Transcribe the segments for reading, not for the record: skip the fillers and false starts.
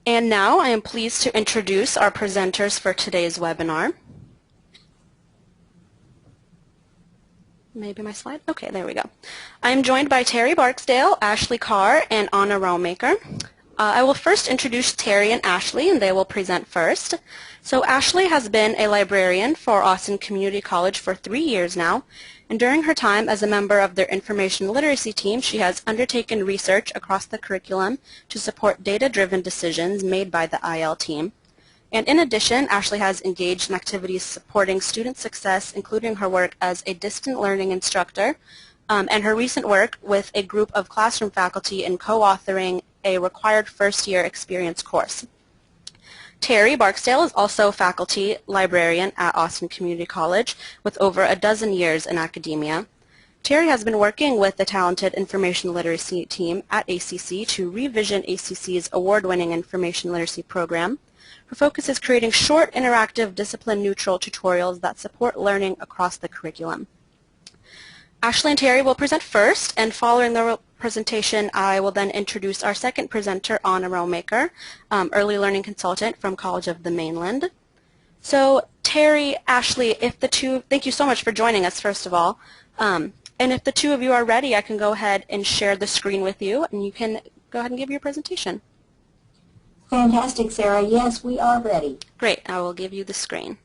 And now I am pleased to introduce our presenters for today's webinar. Maybe my slide? Okay, there we go. I am joined by Terry Barksdale, Ashley Carr, and Anna Rollmaker. I will first introduce Terry and Ashley, and they will present first. So Ashley has been a librarian for Austin Community College for 3 years now, and during her time as a member of their information literacy team, she has undertaken research across the curriculum to support data-driven decisions made by the IL team. And in addition, Ashley has engaged in activities supporting student success, including her work as a distant learning instructor, and her recent work with a group of classroom faculty in co-authoring a required first-year experience course. Terry Barksdale is also faculty librarian at Austin Community College with over a dozen years in academia. Terry has been working with the talented information literacy team at ACC to revision ACC's award-winning information literacy program. Her focus is creating short, interactive, discipline-neutral tutorials that support learning across the curriculum. Ashley and Terry will present first, and following the presentation, I will then introduce our second presenter, Anna Rollmaker, early learning consultant from College of the Mainland. So Terry, Ashley, thank you so much for joining us, first of all. And if the two of you are ready, I can go ahead and share the screen with you, and you can go ahead and give your presentation. Fantastic, Sarah. Yes, we are ready. Great. I will give you the screen.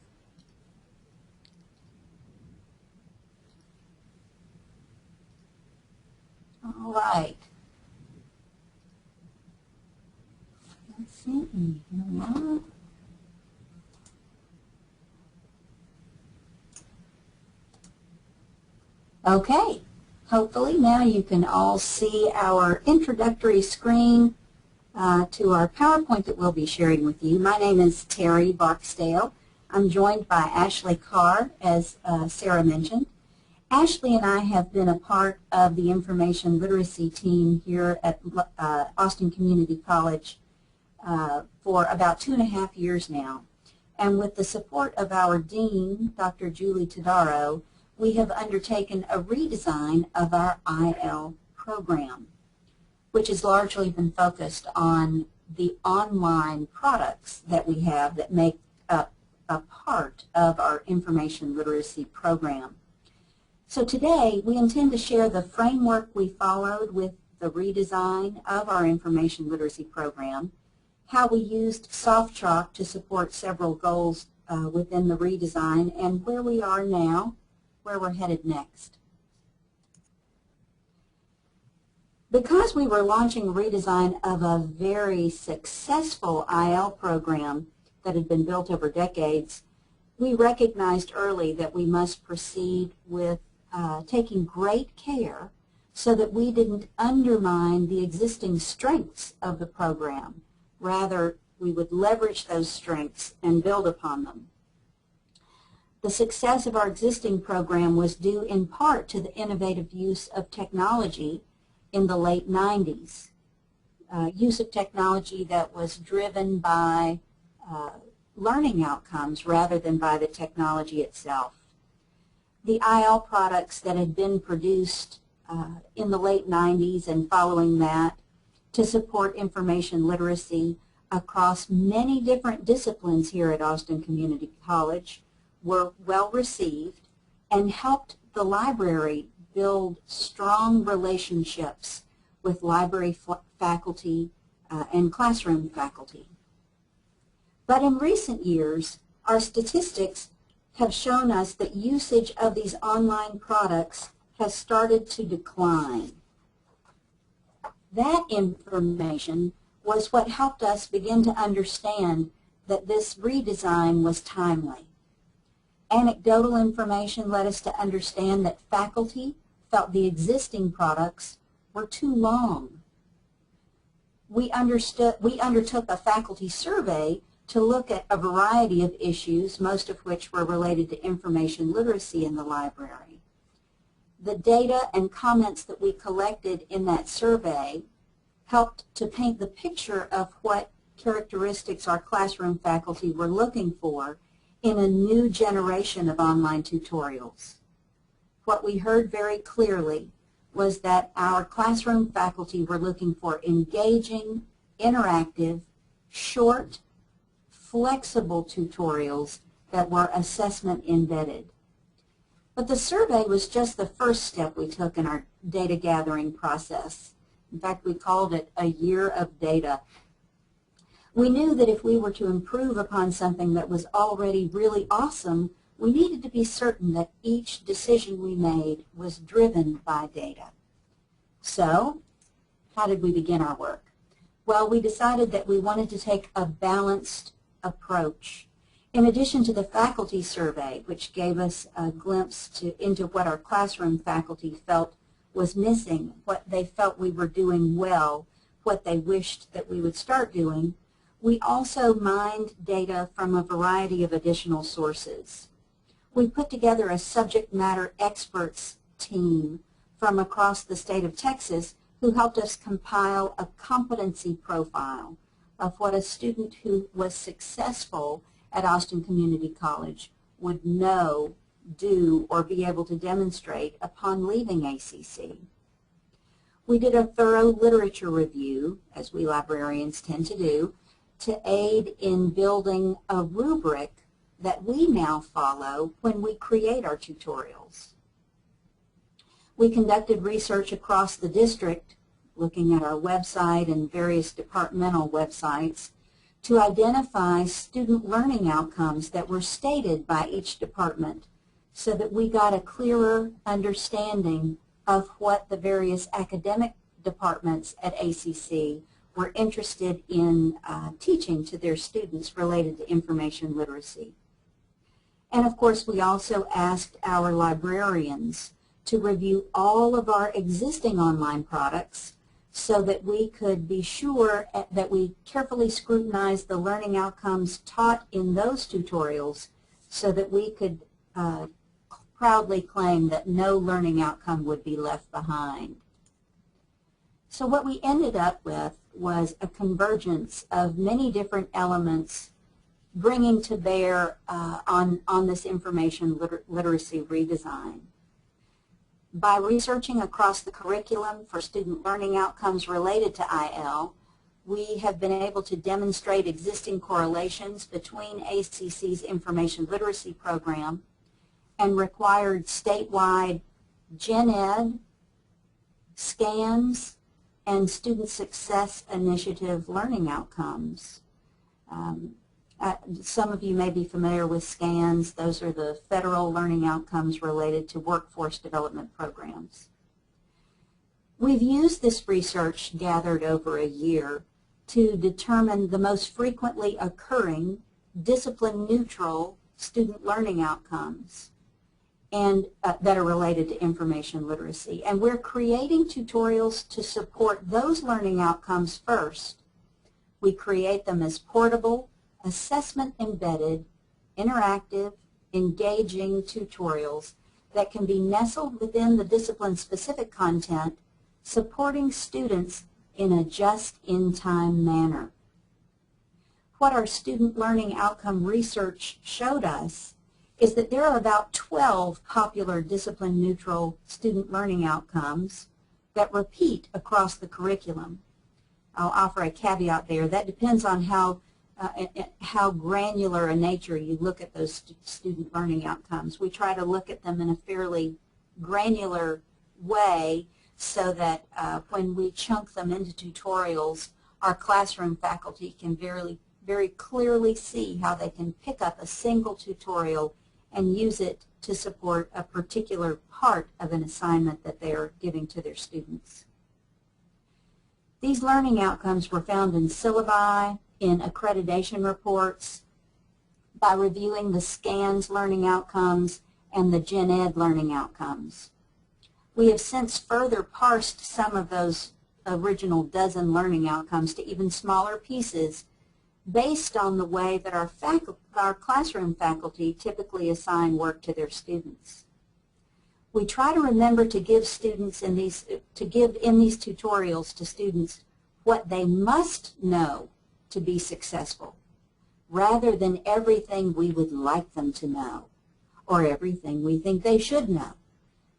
All right. Let's see. Okay. Hopefully now you can all see our introductory screen to our PowerPoint that we'll be sharing with you. My name is Terry Barksdale. I'm joined by Ashley Carr, as Sarah mentioned. Ashley and I have been a part of the information literacy team here at Austin Community College for about 2.5 years now. And with the support of our dean, Dr. Julie Todaro, we have undertaken a redesign of our IL program, which has largely been focused on the online products that we have that make up a part of our information literacy program. So today we intend to share the framework we followed with the redesign of our information literacy program, how we used SoftChalk to support several goals within the redesign, and where we are now, where we're headed next. Because we were launching a redesign of a very successful IL program that had been built over decades, we recognized early that we must proceed with taking great care so that we didn't undermine the existing strengths of the program. Rather, we would leverage those strengths and build upon them. The success of our existing program was due in part to the innovative use of technology in the late 90s, use of technology that was driven by learning outcomes rather than by the technology itself. The IL products that had been produced in the late 90s and following that to support information literacy across many different disciplines here at Austin Community College were well received and helped the library build strong relationships with library faculty and classroom faculty. But in recent years, our statistics have shown us that usage of these online products has started to decline. That information was what helped us begin to understand that this redesign was timely. Anecdotal information led us to understand that faculty felt the existing products were too long. We undertook a faculty survey to look at a variety of issues, most of which were related to information literacy in the library. The data and comments that we collected in that survey helped to paint the picture of what characteristics our classroom faculty were looking for in a new generation of online tutorials. What we heard very clearly was that our classroom faculty were looking for engaging, interactive, short, flexible tutorials that were assessment embedded. But the survey was just the first step we took in our data gathering process. In fact, we called it a year of data. We knew that if we were to improve upon something that was already really awesome, we needed to be certain that each decision we made was driven by data. So, how did we begin our work? Well, we decided that we wanted to take a balanced approach. In addition to the faculty survey, which gave us a glimpse into what our classroom faculty felt was missing, what they felt we were doing well, what they wished that we would start doing, we also mined data from a variety of additional sources. We put together a subject matter experts team from across the state of Texas who helped us compile a competency profile of what a student who was successful at Austin Community College would know, do, or be able to demonstrate upon leaving ACC. We did a thorough literature review, as we librarians tend to do, to aid in building a rubric that we now follow when we create our tutorials. We conducted research across the district, looking at our website and various departmental websites, to identify student learning outcomes that were stated by each department so that we got a clearer understanding of what the various academic departments at ACC were interested in teaching to their students related to information literacy. And of course, we also asked our librarians to review all of our existing online products so that we could be sure that we carefully scrutinized the learning outcomes taught in those tutorials so that we could proudly claim that no learning outcome would be left behind. So what we ended up with was a convergence of many different elements bringing to bear on this information literacy redesign. By researching across the curriculum for student learning outcomes related to IL, we have been able to demonstrate existing correlations between ACC's information literacy program and required statewide Gen Ed, SCANS, and Student Success Initiative learning outcomes. Some of you may be familiar with SCANS. Those are the federal learning outcomes related to workforce development programs. We've used this research gathered over a year to determine the most frequently occurring discipline-neutral student learning outcomes and that are related to information literacy. And we're creating tutorials to support those learning outcomes first. We create them as portable, assessment-embedded, interactive, engaging tutorials that can be nestled within the discipline-specific content, supporting students in a just-in-time manner. What our student learning outcome research showed us is that there are about 12 popular discipline-neutral student learning outcomes that repeat across the curriculum. I'll offer a caveat there. That depends on how granular a nature you look at those student learning outcomes. We try to look at them in a fairly granular way so that when we chunk them into tutorials, our classroom faculty can very clearly see how they can pick up a single tutorial and use it to support a particular part of an assignment that they are giving to their students. These learning outcomes were found in syllabi, in accreditation reports, by reviewing the SCANS learning outcomes and the Gen Ed learning outcomes. We have since further parsed some of those original dozen learning outcomes to even smaller pieces based on the way that our classroom faculty typically assign work to their students. We try to remember to give in these tutorials to students what they must know to be successful, rather than everything we would like them to know or everything we think they should know,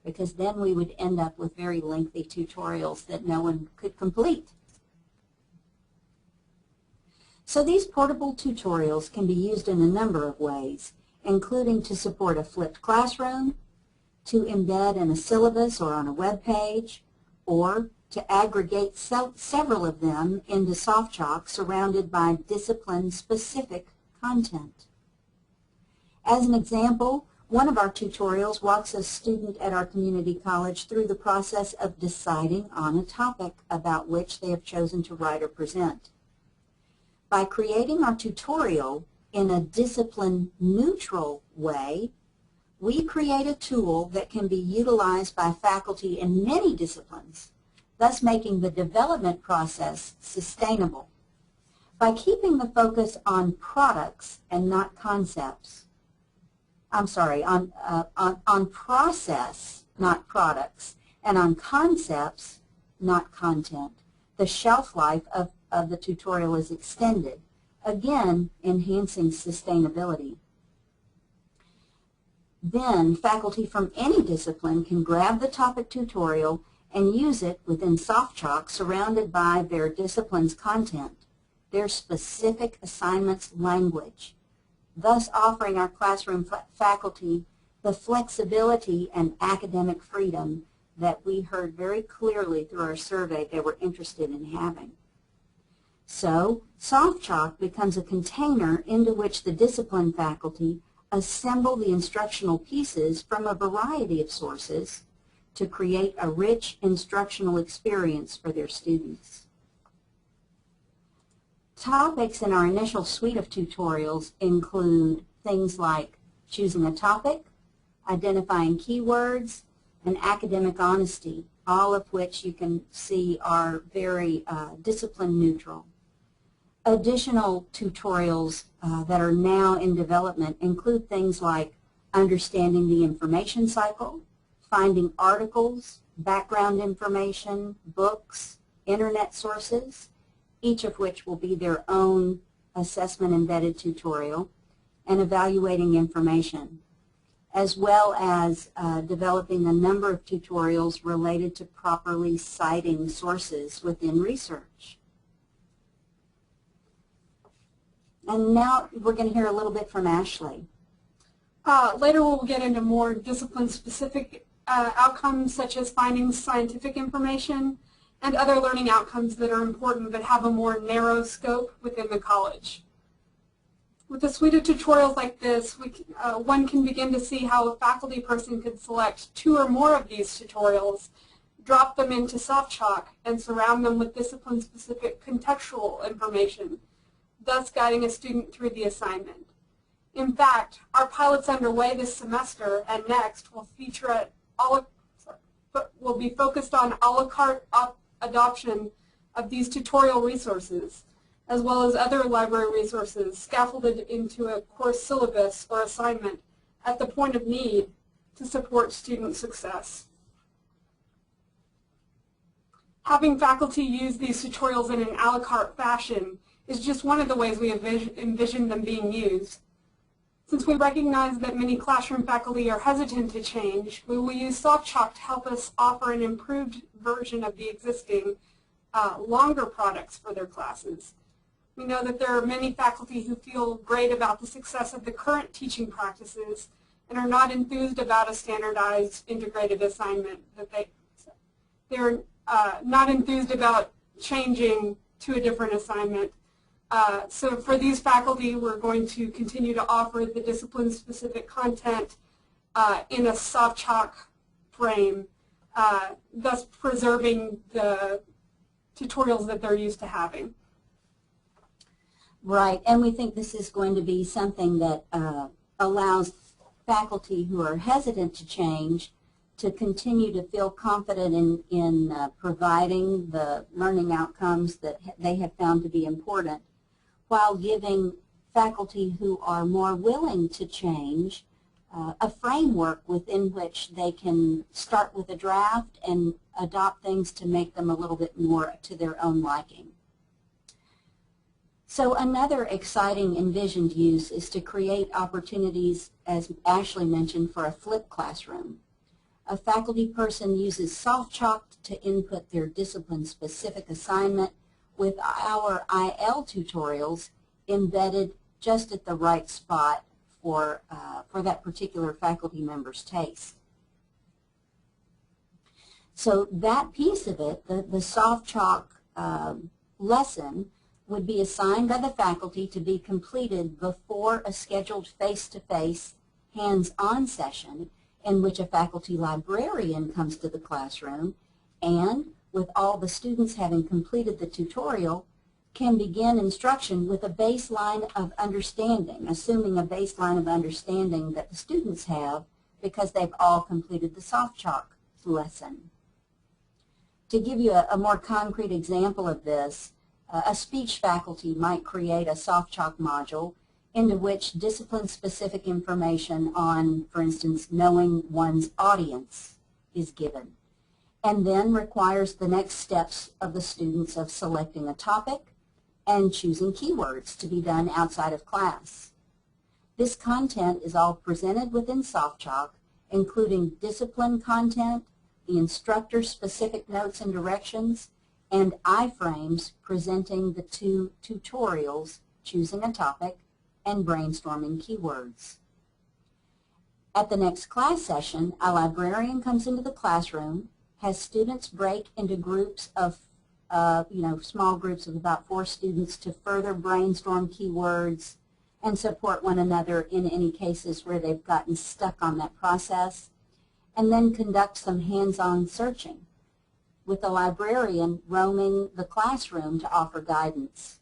because then we would end up with very lengthy tutorials that no one could complete. So these portable tutorials can be used in a number of ways, including to support a flipped classroom, to embed in a syllabus or on a web page, or to aggregate several of them into SoftChalk surrounded by discipline-specific content. As an example, one of our tutorials walks a student at our community college through the process of deciding on a topic about which they have chosen to write or present. By creating our tutorial in a discipline-neutral way, we create a tool that can be utilized by faculty in many disciplines, thus making the development process sustainable. By keeping the focus on products and not concepts, on process, not products, and on concepts, not content, the shelf life of the tutorial is extended, again enhancing sustainability. Then faculty from any discipline can grab the topic tutorial and use it within SoftChalk surrounded by their discipline's content, their specific assignment's language, thus offering our classroom faculty the flexibility and academic freedom that we heard very clearly through our survey they were interested in having. So SoftChalk becomes a container into which the discipline faculty assemble the instructional pieces from a variety of sources to create a rich instructional experience for their students. Topics in our initial suite of tutorials include things like choosing a topic, identifying keywords, and academic honesty, all of which you can see are very discipline neutral. Additional tutorials that are now in development include things like understanding the information cycle, finding articles, background information, books, internet sources, each of which will be their own assessment embedded tutorial, and evaluating information, as well as developing a number of tutorials related to properly citing sources within research. And now we're going to hear a little bit from Ashley. Later we'll get into more discipline-specific outcomes such as finding scientific information and other learning outcomes that are important but have a more narrow scope within the college. With a suite of tutorials like this, one can begin to see how a faculty person could select 2 or more of these tutorials, drop them into SoftChalk, and surround them with discipline-specific contextual information, thus guiding a student through the assignment. In fact, our pilots underway this semester and next will feature will be focused on a la carte adoption of these tutorial resources, as well as other library resources scaffolded into a course syllabus or assignment at the point of need to support student success. Having faculty use these tutorials in an a la carte fashion is just one of the ways we envision them being used. Since we recognize that many classroom faculty are hesitant to change, we will use SoftChalk to help us offer an improved version of the existing longer products for their classes. We know that there are many faculty who feel great about the success of the current teaching practices and are not enthused about a standardized integrated assignment. They're not enthused about changing to a different assignment. So for these faculty, we're going to continue to offer the discipline-specific content in a SoftChalk frame, thus preserving the tutorials that they're used to having. Right, and we think this is going to be something that allows faculty who are hesitant to change to continue to feel confident in providing the learning outcomes that they have found to be important, while giving faculty who are more willing to change a framework within which they can start with a draft and adopt things to make them a little bit more to their own liking. So another exciting envisioned use is to create opportunities, as Ashley mentioned, for a flipped classroom. A faculty person uses SoftChalk to input their discipline-specific assignment with our IL tutorials embedded just at the right spot for that particular faculty member's taste. So that piece of it, the SoftChalk lesson, would be assigned by the faculty to be completed before a scheduled face-to-face hands-on session in which a faculty librarian comes to the classroom and, with all the students having completed the tutorial, can begin instruction with a baseline of understanding, assuming a baseline of understanding that the students have because they've all completed the SoftChalk lesson. To give you a more concrete example of this, a speech faculty might create a SoftChalk module into which discipline-specific information on, for instance, knowing one's audience is given, and then requires the next steps of the students of selecting a topic and choosing keywords to be done outside of class. This content is all presented within SoftChalk, including discipline content, the instructor's specific notes and directions, and iframes presenting the two tutorials, choosing a topic and brainstorming keywords. At the next class session, a librarian comes into the classroom, has students break into groups of, small groups of about 4 students to further brainstorm keywords and support one another in any cases where they've gotten stuck on that process, and then conduct some hands-on searching, with the librarian roaming the classroom to offer guidance.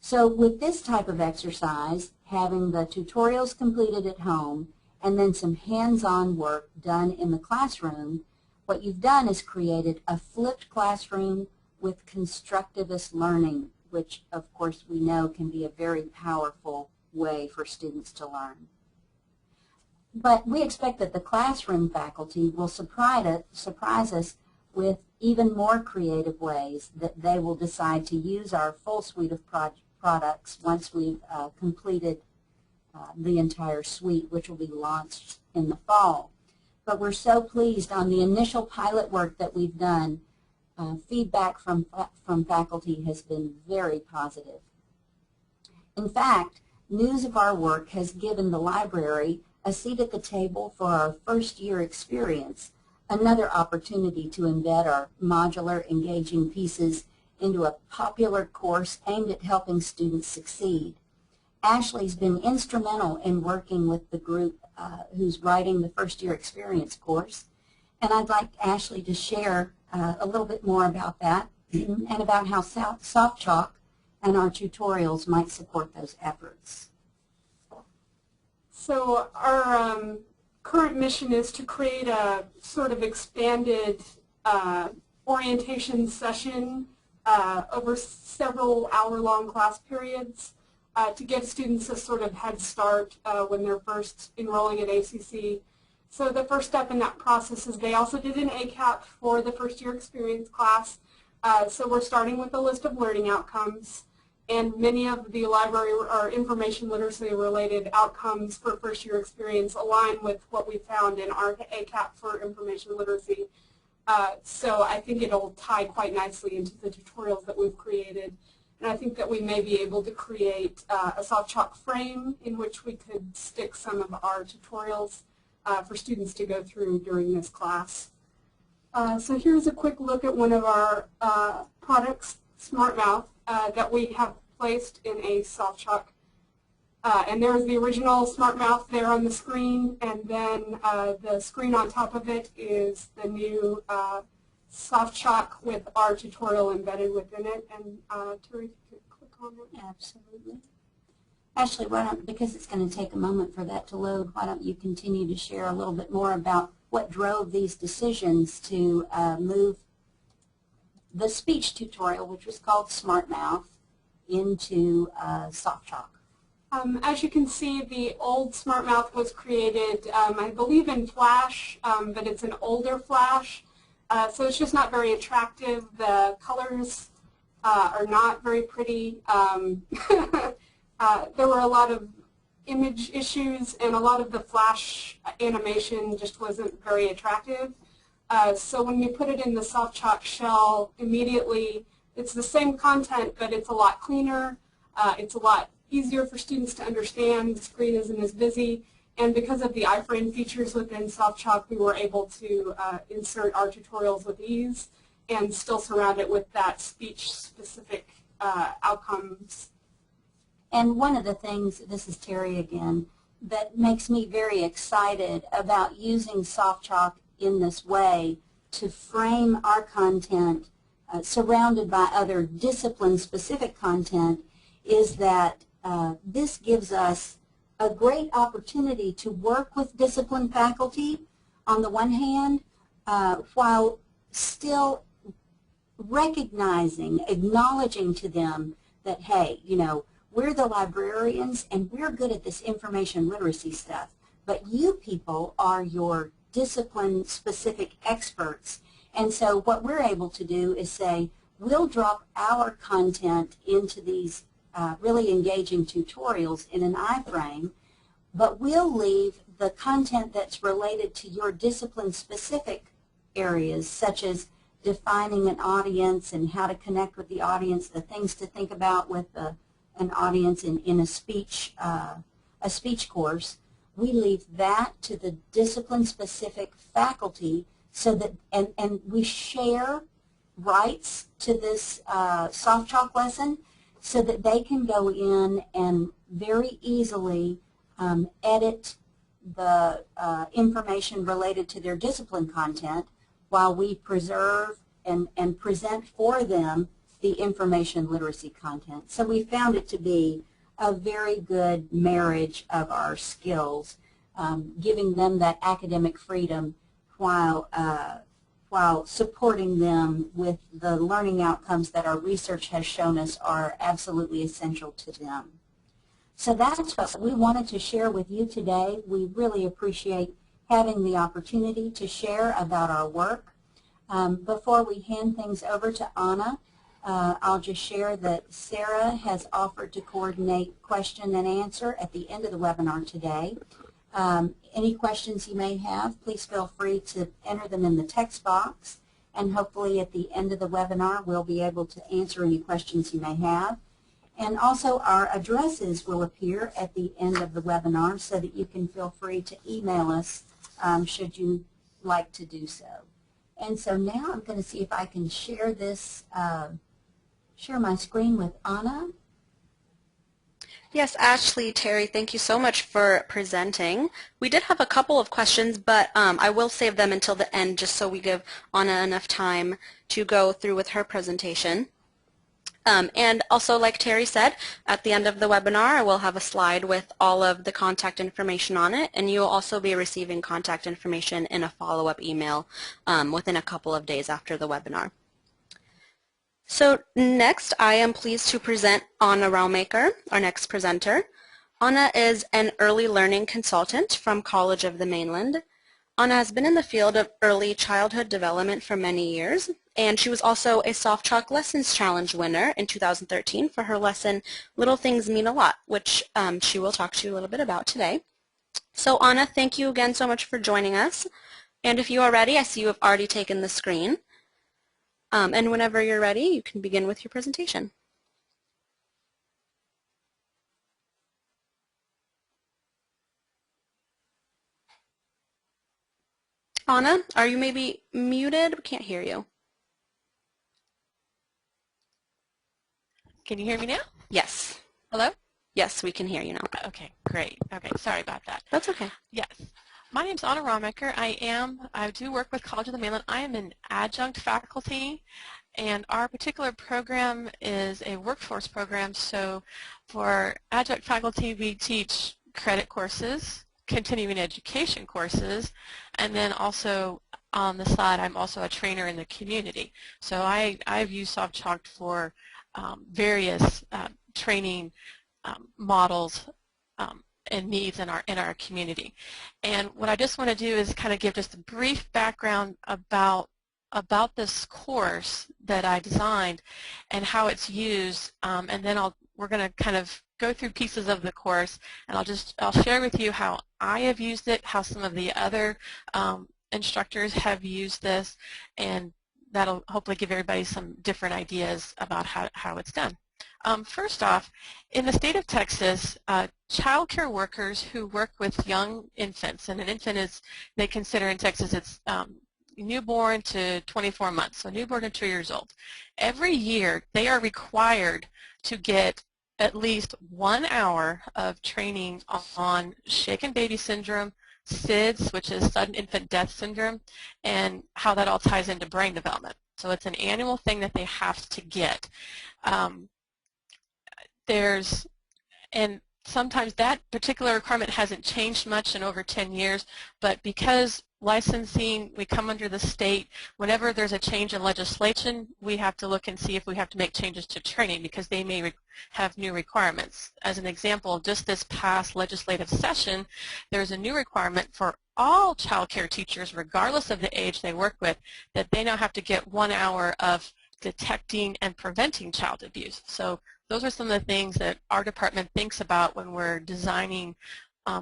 So with this type of exercise, having the tutorials completed at home and then some hands-on work done in the classroom, what you've done is created a flipped classroom with constructivist learning, which of course we know can be a very powerful way for students to learn. But we expect that the classroom faculty will surprise us with even more creative ways that they will decide to use our full suite of products once we've completed the entire suite, which will be launched in the fall. But we're so pleased on the initial pilot work that we've done. Feedback from faculty has been very positive. In fact, news of our work has given the library a seat at the table for our first-year experience, another opportunity to embed our modular, engaging pieces into a popular course aimed at helping students succeed. Ashley's been instrumental in working with the group who's writing the first-year experience course, and I'd like Ashley to share a little bit more about that and about how SoftChalk and our tutorials might support those efforts. So our current mission is to create a sort of expanded orientation session over several hour-long class periods to give students a sort of head start when they're first enrolling at ACC. So the first step in that process is they also did an ACAP for the first year experience class. So we're starting with a list of learning outcomes, and many of the library or information literacy related outcomes for first year experience align with what we found in our ACAP for information literacy. So I think it'll tie quite nicely into the tutorials that we've created. And I think that we may be able to create a SoftChalk frame in which we could stick some of our tutorials for students to go through during this class. So here's a quick look at one of our products, SmartMouth, that we have placed in a SoftChalk. And there's the original SmartMouth there on the screen, and then the screen on top of it is the new SoftChalk with our tutorial embedded within it. And Terry, if you could click on it. Absolutely. Ashley, why don't, because it's going to take a moment for that to load, why don't you continue to share a little bit more about what drove these decisions to move the speech tutorial, which was called SmartMouth, into SoftChalk. As you can see, the old SmartMouth was created, I believe, in Flash, but it's an older Flash, so it's just not very attractive. The colors are not very pretty. There were a lot of image issues, and a lot of the Flash animation just wasn't very attractive. So when you put it in the SoftChalk shell, immediately it's the same content, but it's a lot cleaner. It's a lot easier for students to understand. The screen isn't as busy. And because of the iframe features within SoftChalk, we were able to insert our tutorials with ease and still surround it with that speech-specific outcomes. And one of the things, this is Terry again, that makes me very excited about using SoftChalk in this way to frame our content surrounded by other discipline-specific content is that this gives us a great opportunity to work with discipline faculty on the one hand, while still recognizing, acknowledging to them that, hey, you know, we're the librarians and we're good at this information literacy stuff, but you people are your discipline-specific experts. And so what we're able to do is say, we'll drop our content into these really engaging tutorials in an iframe, but we'll leave the content that's related to your discipline-specific areas, such as defining an audience and how to connect with the audience, the things to think about with an audience in a speech course. We leave that to the discipline-specific faculty so that, and we share rights to this SoftChalk lesson so that they can go in and very easily edit the information related to their discipline content while we preserve and present for them the information literacy content. So we found it to be a very good marriage of our skills, giving them that academic freedom while supporting them with the learning outcomes that our research has shown us are absolutely essential to them. So that's what we wanted to share with you today. We really appreciate having the opportunity to share about our work. Before we hand things over to Anna, I'll just share that Sarah has offered to coordinate question and answer at the end of the webinar today. Any questions you may have, please feel free to enter them in the text box, and hopefully at the end of the webinar we'll be able to answer any questions you may have. And also our addresses will appear at the end of the webinar so that you can feel free to email us should you like to do so. And so now I'm going to see if I can share this, share my screen with Anna. Yes, Ashley, Terry, thank you so much for presenting. We did have a couple of questions, but I will save them until the end just so we give Anna enough time to go through with her presentation. And also, like Terry said, at the end of the webinar, I will have a slide with all of the contact information on it, and you'll also be receiving contact information in a follow-up email within a couple of days after the webinar. So next, I am pleased to present Anna Raumeiker, our next presenter. Anna is an early learning consultant from College of the Mainland. Anna has been in the field of early childhood development for many years, and she was also a SoftChalk Lessons Challenge winner in 2013 for her lesson, Little Things Mean a Lot, which she will talk to you a little bit about today. So Anna, thank you again so much for joining us. And if you are ready, I see you have already taken the screen. And whenever you're ready, you can begin with your presentation. Anna, are you maybe muted? We can't hear you. Can you hear me now? Yes. Hello? Yes, we can hear you now. Okay, great. Okay, sorry about that. That's okay. Yes. My name's Anna Raumeiker. I do work with College of the Mainland. I am an adjunct faculty, and our particular program is a workforce program. So for adjunct faculty, we teach credit courses, continuing education courses, and then also on the side, I'm also a trainer in the community. So I've used SoftChalk for various training models and needs in our community. And what I just want to do is kind of give just a brief background about this course that I designed and how it's used, and then we're going to kind of go through pieces of the course, and I'll share with you how I have used it, how some of the other instructors have used this, and that'll hopefully give everybody some different ideas about how it's done. First off, in the state of Texas, child care workers who work with young infants, and an infant is, they consider in Texas it's newborn to 24 months, so newborn to 2 years old. Every year they are required to get at least 1 hour of training on shaken baby syndrome, SIDS, which is sudden infant death syndrome, and how that all ties into brain development. So it's an annual thing that they have to get. And sometimes that particular requirement hasn't changed much in over 10 years, but because licensing, we come under the state, whenever there's a change in legislation, we have to look and see if we have to make changes to training because they may have new requirements. As an example, just this past legislative session, there's a new requirement for all child care teachers, regardless of the age they work with, that they now have to get 1 hour of detecting and preventing child abuse. So those are some of the things that our department thinks about when we're designing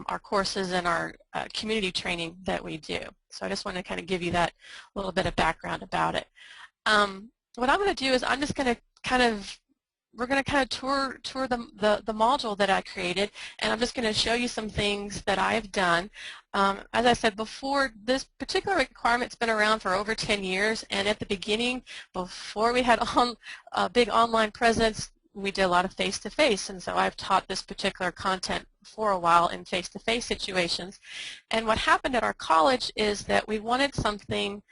our courses and our community training that we do. So I just want to kind of give you that little bit of background about it. What I'm going to do is I'm just going to we're going to kind of tour the module that I created, and I'm just going to show you some things that I've done. As I said before, this particular requirement's been around for over 10 years, and at the beginning, before we had a big online presence, we did a lot of face-to-face, and so I've taught this particular content for a while in face-to-face situations. And what happened at our college is that we wanted something,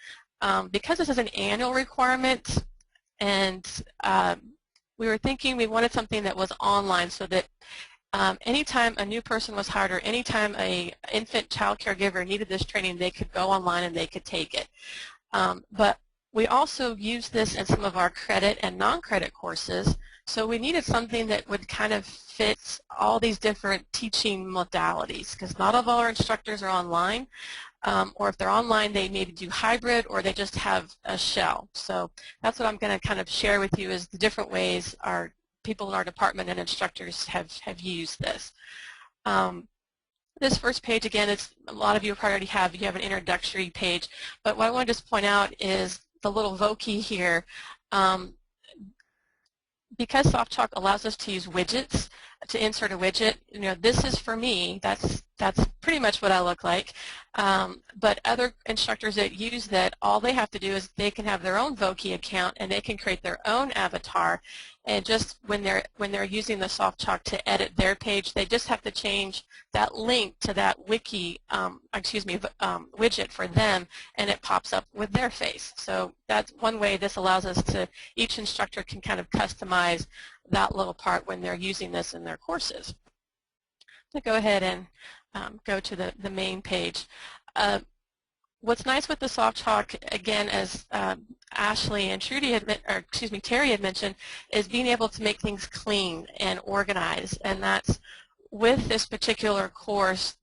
because this is an annual requirement, and we were thinking we wanted something that was online so that anytime a new person was hired or anytime an infant child caregiver needed this training, they could go online and they could take it. But we also use this in some of our credit and non-credit courses, so we needed something that would kind of fit all these different teaching modalities, because not all of our instructors are online, or if they're online, they maybe do hybrid or they just have a shell. So that's what I'm going to kind of share with you is the different ways our people in our department and instructors have used this. This first page, again, it's a lot of you already have. You have an introductory page, but what I want to just point out is the little Voki here. Because SoftChalk allows us to use widgets to insert a widget, you know, this is for me. That's pretty much what I look like. But other instructors that use that, all they have to do is they can have their own Voki account and they can create their own avatar. And just when they're using the SoftChalk to edit their page, they just have to change that link to that wiki, widget for them, and it pops up with their face. So that's one way this allows us to, each instructor can kind of customize that little part when they're using this in their courses. So go ahead and go to the main page. What's nice with the SoftChalk, again, as Ashley and Trudy Terry had mentioned, is being able to make things clean and organized. And that's with this particular course,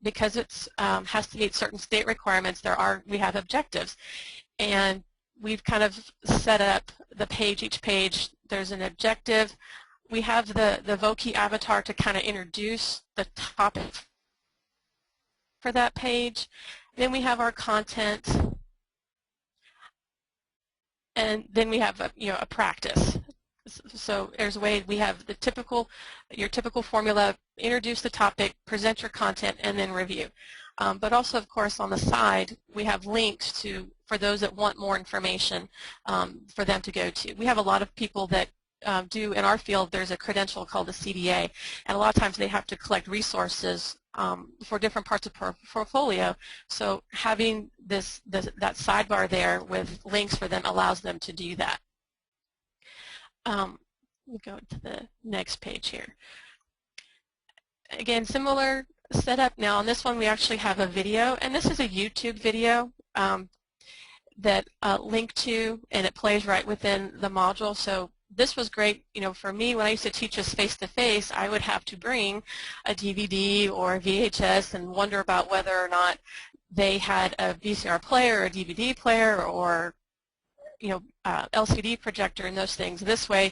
because it's has to meet certain state requirements. We have objectives, and we've kind of set up the page. Each page, there's an objective. We have the Voki avatar to kind of introduce the topic for that page. Then we have our content, and then we have a practice. So there's a way we have your typical formula: introduce the topic, present your content, and then review. But also, of course, on the side we have links for those that want more information for them to go to. We have a lot of people that do in our field. There's a credential called a CDA, and a lot of times they have to collect resources for different parts of portfolio. So having that sidebar there with links for them allows them to do that. We go to the next page here. Again, similar setup. Now on this one we actually have a video, and this is a YouTube video that link to, and it plays right within the module. So this was great, for me when I used to teach us face-to-face, I would have to bring a DVD or a VHS and wonder about whether or not they had a VCR player or a DVD player or LCD projector and those things. This way,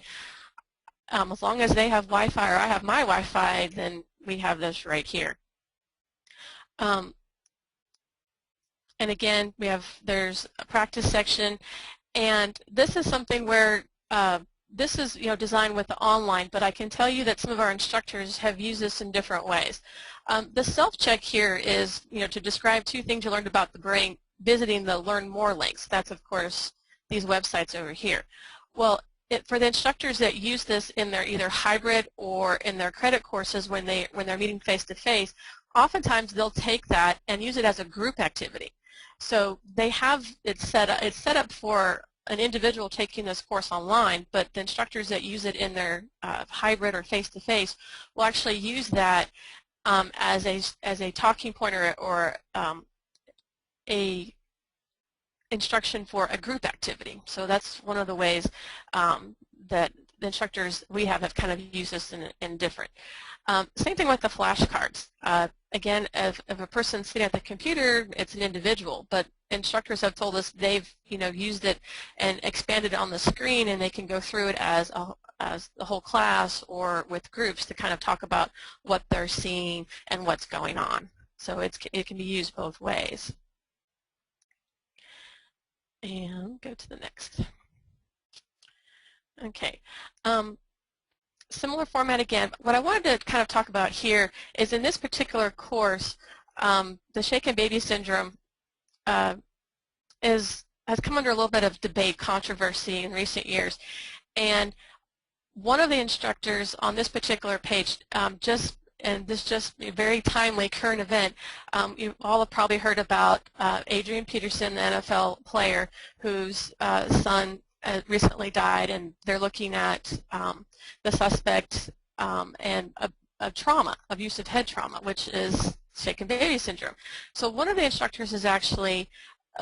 as long as they have Wi-Fi or I have my Wi-Fi, then we have this right here. And again, there's a practice section, and this is something where this is designed with the online, but I can tell you that some of our instructors have used this in different ways. The self-check here is to describe 2 things you learned about the brain visiting the Learn More links. That's of course these websites over here. Well, for the instructors that use this in their either hybrid or in their credit courses when they're meeting face-to-face, oftentimes they'll take that and use it as a group activity. So they have it set up for an individual taking this course online, but the instructors that use it in their hybrid or face-to-face will actually use that as a talking point or a instruction for a group activity. So that's one of the ways that the instructors we have kind of used this in different. Same thing with the flashcards. Again, if a person's sitting at the computer, it's an individual, but instructors have told us they've used it and expanded it on the screen, and they can go through it as the whole class or with groups to kind of talk about what they're seeing and what's going on. So it can be used both ways. And go to the next. Okay. Similar format again. What I wanted to kind of talk about here is in this particular course, the shaken baby syndrome has come under a little bit of debate, controversy in recent years. And one of the instructors on this particular page and this just a very timely current event, you all have probably heard about Adrian Peterson, the NFL player whose son recently died, and they're looking at the suspect and a trauma, abusive head trauma, which is shaken baby syndrome. So one of the instructors has actually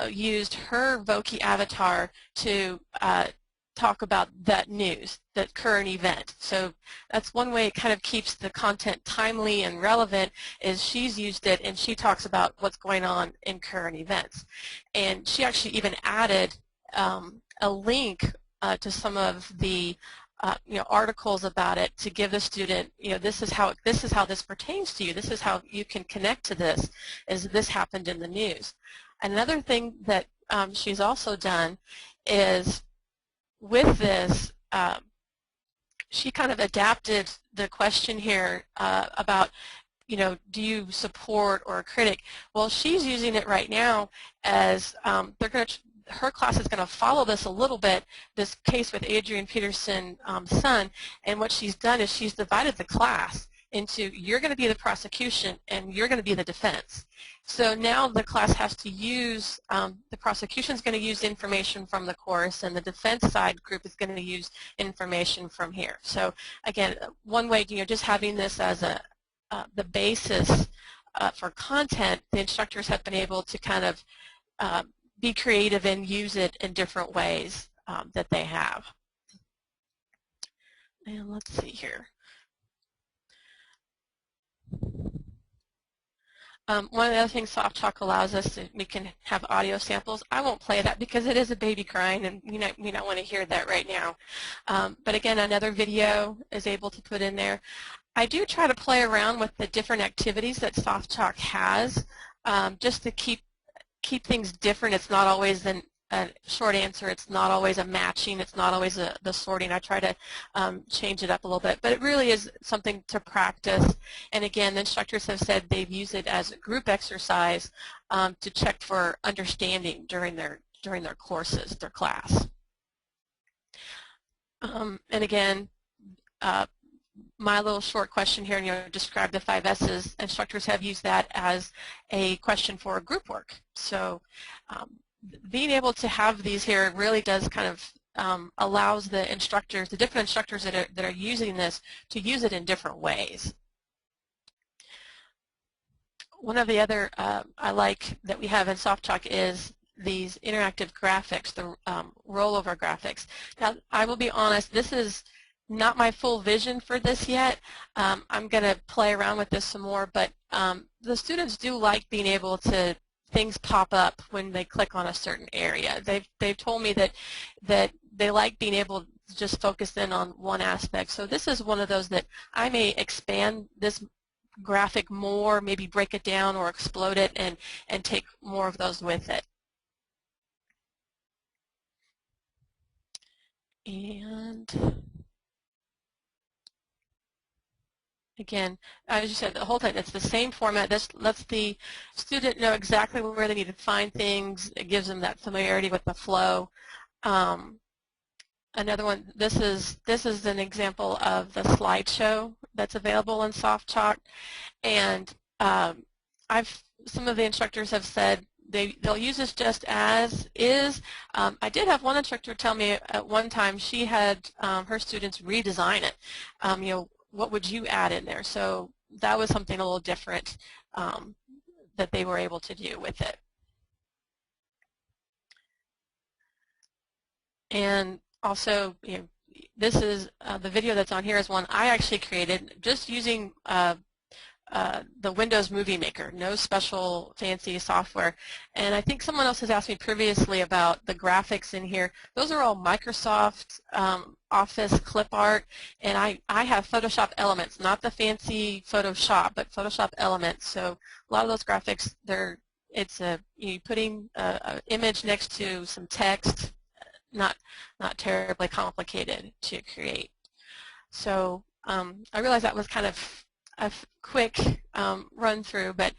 used her Voki avatar to talk about that news, that current event. So that's one way it kind of keeps the content timely and relevant, is she's used it and she talks about what's going on in current events. And she actually even added a link to some of the articles about it to give the student, this is how this pertains to you. This is how you can connect to this, is this happened in the news. Another thing that she's also done is with this, she kind of adapted the question here about, do you support or critic? Well, she's using it right now as her class is going to follow this a little bit, this case with Adrian Peterson's son, and what she's done is she's divided the class into, you're going to be the prosecution and you're going to be the defense. So now the class has to use, the prosecution is going to use information from the course, and the defense side group is going to use information from here. So again, one way, just having this as the basis for content, the instructors have been able to kind of be creative and use it in different ways that they have. And let's see here. One of the other things SoftChalk allows us, we can have audio samples. I won't play that because it is a baby crying, and we don't want to hear that right now. But again, another video is able to put in there. I do try to play around with the different activities that SoftChalk has, just to keep things different. It's not always a short answer. It's not always a matching. It's not always the sorting. I try to change it up a little bit, but it really is something to practice. And again, the instructors have said they've used it as a group exercise to check for understanding during their courses, their class. And again, my little short question here, describe the 5 S's. Instructors have used that as a question for a group work. So being able to have these here really does kind of allows the instructors, the different instructors that are using this, to use it in different ways. One of the other I like that we have in SoftChalk is these interactive graphics, the rollover graphics. Now, I will be honest, this is not my full vision for this yet. I'm going to play around with this some more, but the students do like being able to, things pop up when they click on a certain area. They've told me that they like being able to just focus in on one aspect. So this is one of those that I may expand this graphic more, maybe break it down or explode it and take more of those with it. And again, as you said, the whole time, it's the same format. This lets the student know exactly where they need to find things. It gives them that familiarity with the flow. Another one, this is an example of the slideshow that's available in SoftChalk. And some of the instructors have said they'll use this just as is. I did have one instructor tell me at one time she had her students redesign it. You know, what would you add in there? So that was something a little different that they were able to do with it. And also, you know, this is the video that's on here is one I actually created just using the Windows Movie Maker, no special fancy software. And I think someone else has asked me previously about the graphics in here. Those are all Microsoft Office clip art, and I have Photoshop Elements, not the fancy Photoshop, but Photoshop Elements. So a lot of those graphics, it's you putting an image next to some text, not terribly complicated to create. So I realize that was kind of a quick run through, but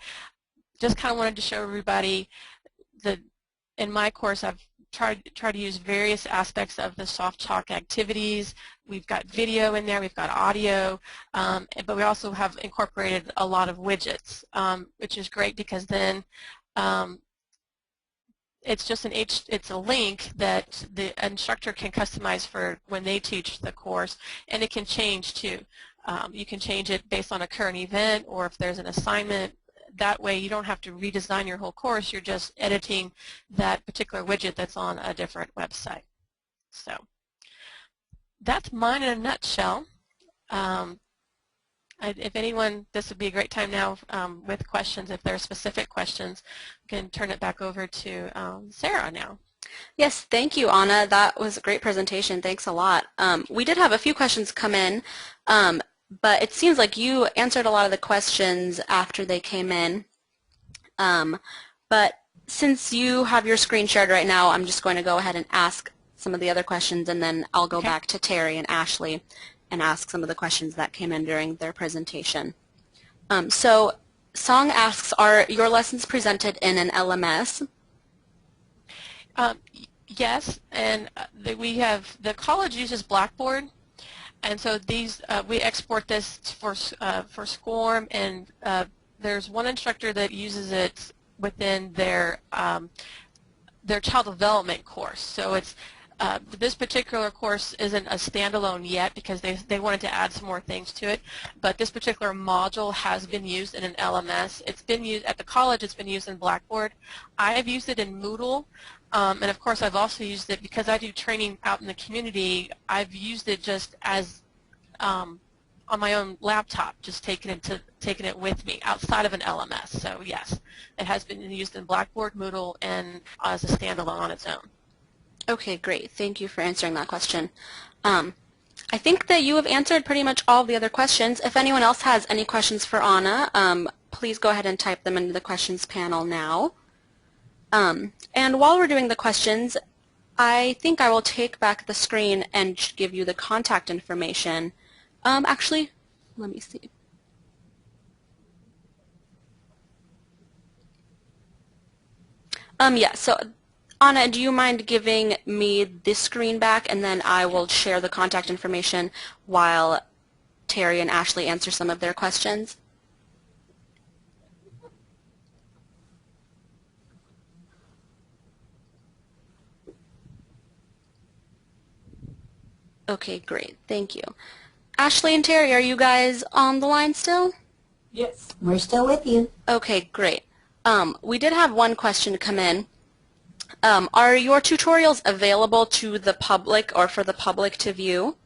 just kind of wanted to show everybody that in my course I've tried to use various aspects of the SoftChalk activities. We've got video in there, we've got audio, but we also have incorporated a lot of widgets, which is great because then it's just it's a link that the instructor can customize for when they teach the course, and it can change too. You can change it based on a current event or if there's an assignment. That way you don't have to redesign your whole course, you're just editing that particular widget that's on a different website. So that's mine in a nutshell. If anyone, this would be a great time now with questions. If there are specific questions, we can turn it back over to Sarah now. Yes, thank you, Anna. That was a great presentation. Thanks a lot. We did have a few questions come in, but it seems like you answered a lot of the questions after they came in. But since you have your screen shared right now, I'm just going to go ahead and ask some of the other questions, and then I'll go back to Terry and Ashley and ask some of the questions that came in during their presentation. So Song asks, are your lessons presented in an LMS? Yes, and the college uses Blackboard, and so these we export this for SCORM, and there's one instructor that uses it within their child development course. So it's this particular course isn't a standalone yet because they wanted to add some more things to it, but this particular module has been used in an LMS. It's been used at the college, it's been used in Blackboard. I have used it in Moodle, and of course I've also used it because I do training out in the community. I've used it just as on my own laptop, just taking it with me outside of an LMS. So yes, it has been used in Blackboard, Moodle, and as a standalone on its own. Okay, great. Thank you for answering that question. I think that you have answered pretty much all the other questions. If anyone else has any questions for Anna, please go ahead and type them into the questions panel now. And while we're doing the questions, I think I will take back the screen and give you the contact information. Actually, let me see. Yeah, so Anna, do you mind giving me this screen back, and then I will share the contact information while Terry and Ashley answer some of their questions? Okay, great. Thank you. Ashley and Terry, are you guys on the line still? Yes. We're still with you. Okay, great. We did have one question come in. Are your tutorials available to the public or for the public to view?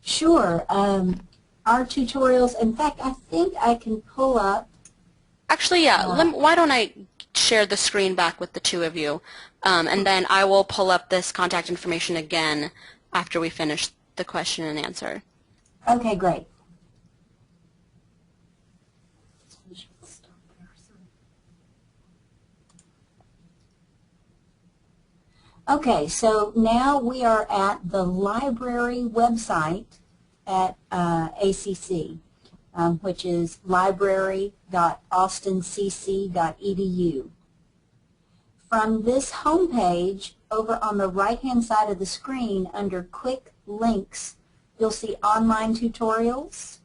Sure. Our tutorials, in fact, I think I can pull up. Actually, yeah, why don't I share the screen back with the two of you, and then I will pull up this contact information again after we finish the question and answer. Okay, great. Okay, so now we are at the library website at ACC, which is library.austincc.edu. From this homepage, over on the right-hand side of the screen, under Quick Links, you'll see online tutorials.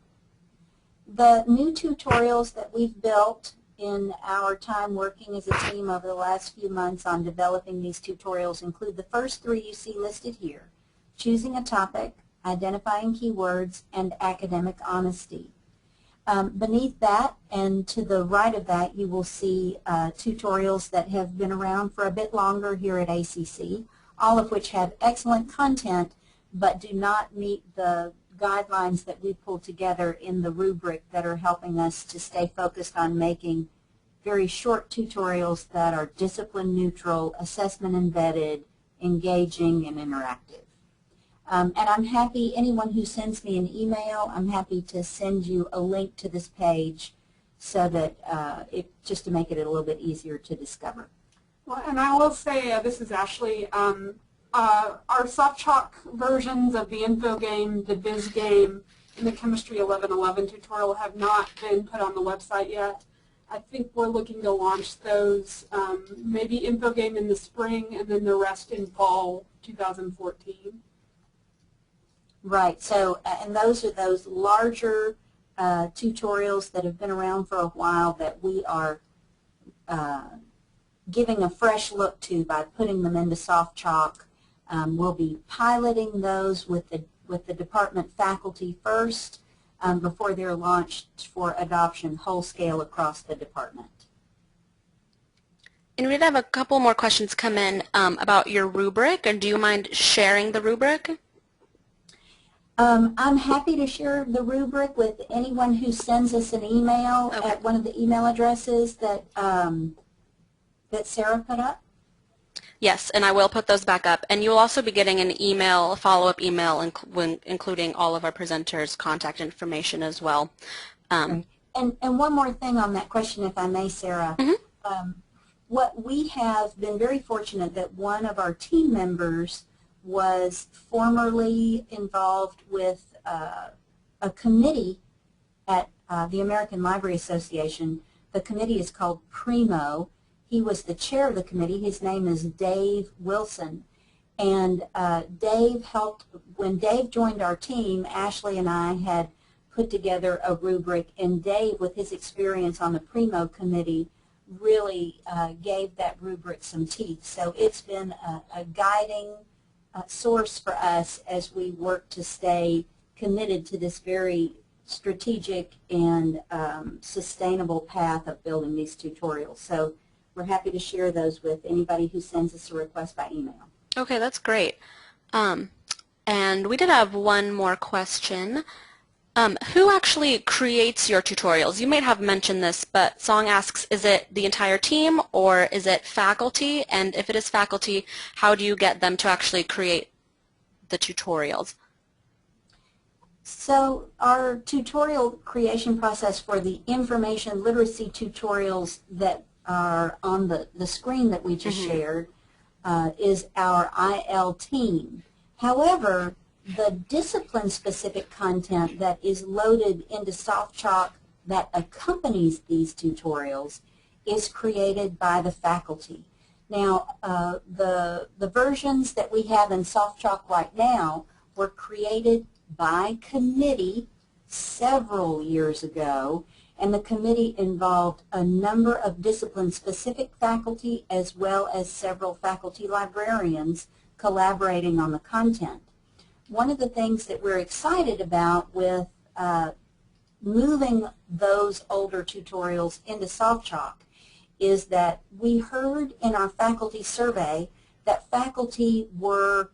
The new tutorials that we've built in our time working as a team over the last few months on developing these tutorials include the first three you see listed here: choosing a topic, identifying keywords, and academic honesty. Beneath that and to the right of that, you will see tutorials that have been around for a bit longer here at ACC, all of which have excellent content but do not meet the guidelines that we pulled together in the rubric that are helping us to stay focused on making very short tutorials that are discipline neutral, assessment embedded, engaging, and interactive. And I'm happy, anyone who sends me an email, I'm happy to send you a link to this page so that just to make it a little bit easier to discover. Well, and I will say, this is Ashley, our SoftChalk versions of the info game, the biz game, and the chemistry 1111 tutorial have not been put on the website yet. I think we're looking to launch those, maybe info game in the spring and then the rest in fall 2014. Right, so, and those are those larger tutorials that have been around for a while that we are giving a fresh look to by putting them into SoftChalk. We'll be piloting those with the department faculty first before they're launched for adoption whole scale across the department. And we'd have a couple more questions come in about your rubric, and do you mind sharing the rubric? I'm happy to share the rubric with anyone who sends us an email at one of the email addresses that that Sarah put up. Yes, and I will put those back up. And you'll also be getting an email, a follow-up email, including all of our presenters' contact information as well. And one more thing on that question, if I may, Sarah. What we have been very fortunate that one of our team members was formerly involved with a committee at the American Library Association. The committee is called PRIMO. He was the chair of the committee. His name is Dave Wilson. And Dave helped, when Dave joined our team, Ashley and I had put together a rubric, and Dave, with his experience on the PRIMO committee, really gave that rubric some teeth. So it's been a guiding source for us as we work to stay committed to this very strategic and sustainable path of building these tutorials. So we're happy to share those with anybody who sends us a request by email. Okay, that's great. And we did have one more question. Who actually creates your tutorials? You may have mentioned this, but Song asks, is it the entire team or is it faculty? And if it is faculty, how do you get them to actually create the tutorials? So our tutorial creation process for the information literacy tutorials that are on the screen that we just shared is our IL team. However, the discipline-specific content that is loaded into SoftChalk that accompanies these tutorials is created by the faculty. Now, the versions that we have in SoftChalk right now were created by committee several years ago, and the committee involved a number of discipline-specific faculty as well as several faculty librarians collaborating on the content. One of the things that we're excited about with moving those older tutorials into SoftChalk is that we heard in our faculty survey that faculty were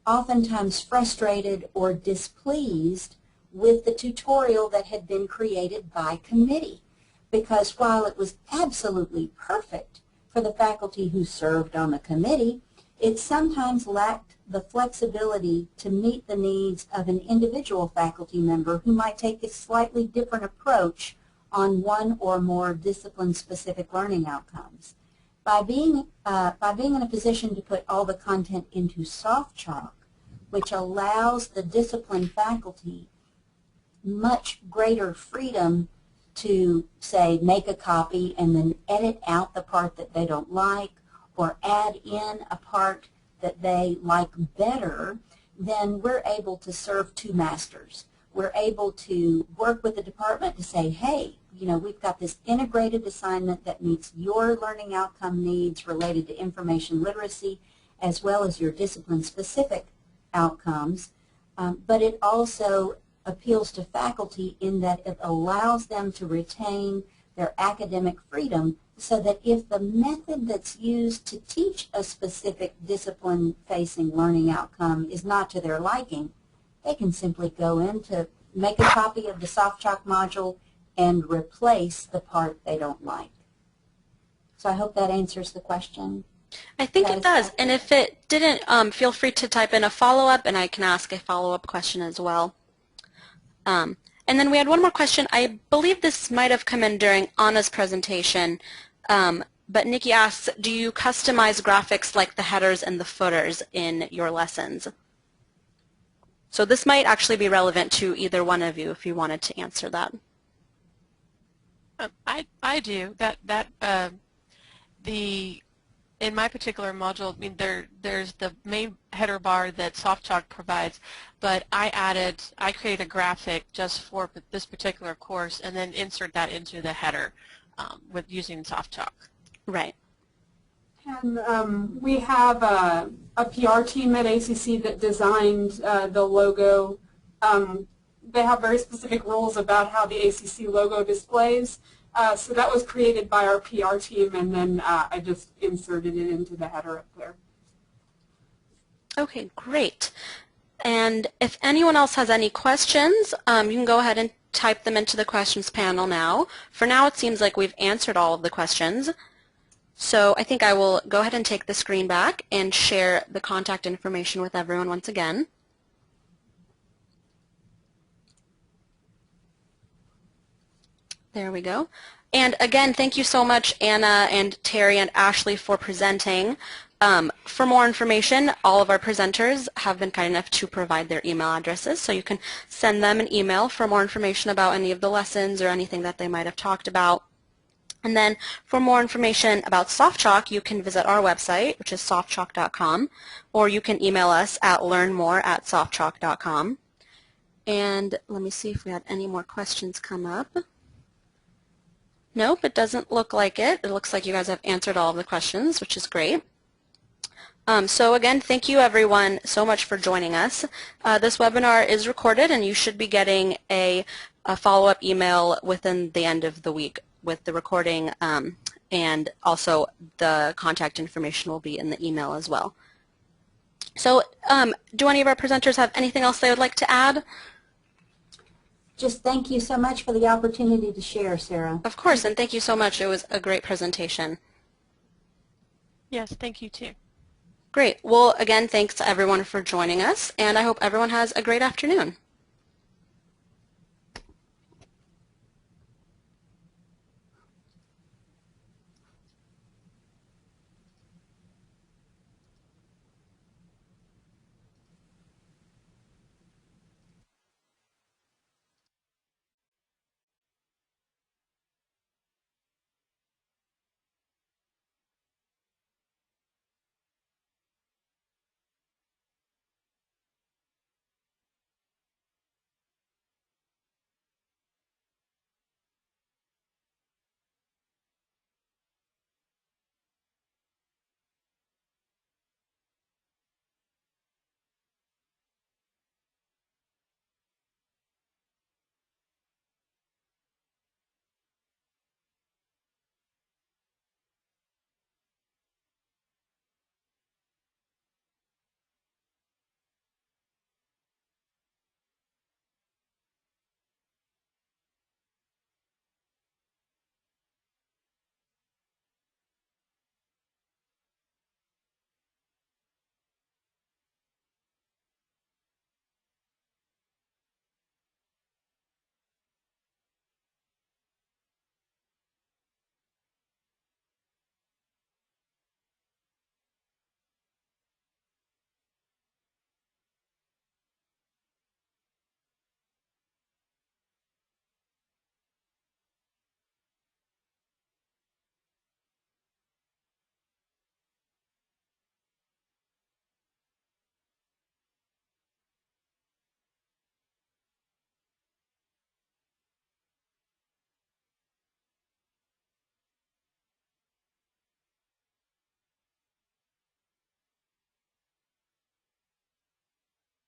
oftentimes frustrated or displeased with the tutorial that had been created by committee, because while it was absolutely perfect for the faculty who served on the committee, it sometimes lacked the flexibility to meet the needs of an individual faculty member who might take a slightly different approach on one or more discipline-specific learning outcomes. By being in a position to put all the content into SoftChalk, which allows the discipline faculty much greater freedom to, say, make a copy and then edit out the part that they don't like or add in a part that they like better, then we're able to serve two masters. We're able to work with the department to say, hey, you know, we've got this integrated assignment that meets your learning outcome needs related to information literacy as well as your discipline-specific outcomes, but it also appeals to faculty in that it allows them to retain their academic freedom so that if the method that's used to teach a specific discipline-facing learning outcome is not to their liking, they can simply go in to make a copy of the SoftChalk module and replace the part they don't like. So I hope that answers the question. I think it does. And if it didn't, feel free to type in a follow-up, and I can ask a follow-up question as well. And then we had one more question. I believe this might have come in during Anna's presentation, but Nikki asks, do you customize graphics like the headers and the footers in your lessons? So this might actually be relevant to either one of you if you wanted to answer that. I do. In my particular module, I mean, there's the main header bar that SoftChalk provides, but I created a graphic just for this particular course and then insert that into the header with using SoftChalk. Right. And we have a PR team at ACC that designed the logo. They have very specific rules about how the ACC logo displays. So that was created by our PR team, and then I just inserted it into the header up there. Okay, great. And if anyone else has any questions, you can go ahead and type them into the questions panel now. For now, it seems like we've answered all of the questions. So I think I will go ahead and take the screen back and share the contact information with everyone once again. There we go. And again, thank you so much, Anna and Terry and Ashley, for presenting. For more information, all of our presenters have been kind enough to provide their email addresses, so you can send them an email for more information about any of the lessons or anything that they might have talked about. And then for more information about SoftChalk, you can visit our website, which is softchalk.com, or you can email us at learnmore@softchalk.com. And let me see if we had any more questions come up. Nope, it doesn't look like it. It looks like you guys have answered all of the questions, which is great. So again, thank you everyone so much for joining us. This webinar is recorded, and you should be getting a follow-up email within the end of the week with the recording, and also the contact information will be in the email as well. So do any of our presenters have anything else they would like to add? Just thank you so much for the opportunity to share, Sarah. Of course, and thank you so much. It was a great presentation. Yes, thank you too. Great. Well, again, thanks to everyone for joining us, and I hope everyone has a great afternoon.